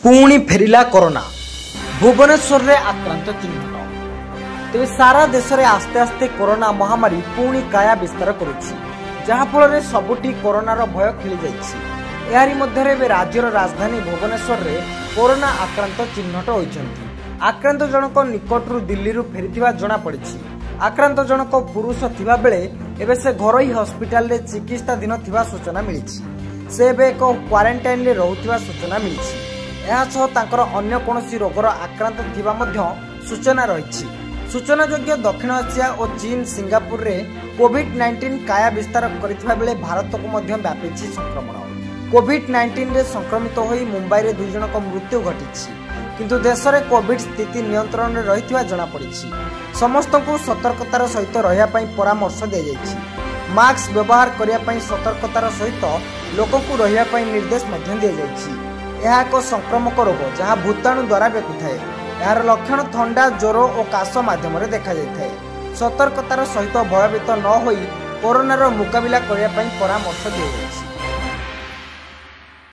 पुणी फेरिला कोरोना भुवनेश्वर रे आक्रांत चिन्ह तेज सारा देश में आस्ते आस्ते कोरोना महामारी पुणी काया विस्तार करुछि जहाँफल सबुठी कोरोनार भय खेली जाइछि। मध्य राज्यर राजधानी भुवनेश्वर रे कोरोना आक्रांत चिन्हट होइछन्ति। आक्रांत जनक निकटरू दिल्ली फेरी जना पड़ी। आक्रांत जनक पुरुष थिबा बेले एबे से घरोई हॉस्पिटल रे चिकित्साधीन थिबा सूचना मिली। से एबे एक क्वारंटाइन रे रहुथिबा सूचना मिली। तांकर अन्य कोनोसी रोगर आक्रांत थिबा मध्य सूचना रही। सूचना योग्य दक्षिण एशिया और चीन सिंगापुर रे कोविड-19 काया विस्तार करथिबा बेले भारत को मध्य व्यापीछि संक्रमण। कोविड-19 रे संक्रमित होई मुंबई रे 2 जनक मृत्यु घटिछि, किंतु देश में कोविड स्थिति नियंत्रण में रही जना पड़ी। समस्त को सतर्कतार सहित रहा परामर्श दी जाइछि। मास्क व्यवहार करने सतर्कतार सहित लोक को रहा निर्देश दी जाइछि। यह एक संक्रमक रोग जहाँ भूताणु द्वारा व्यापी थाए। यार लक्षण थंडा, ज्वर और काश माध्यम देखा जाए। सतर्कतार सहित भयभीत न होई कोरोनार मुकाबिला करने परामर्श दी जाइछि।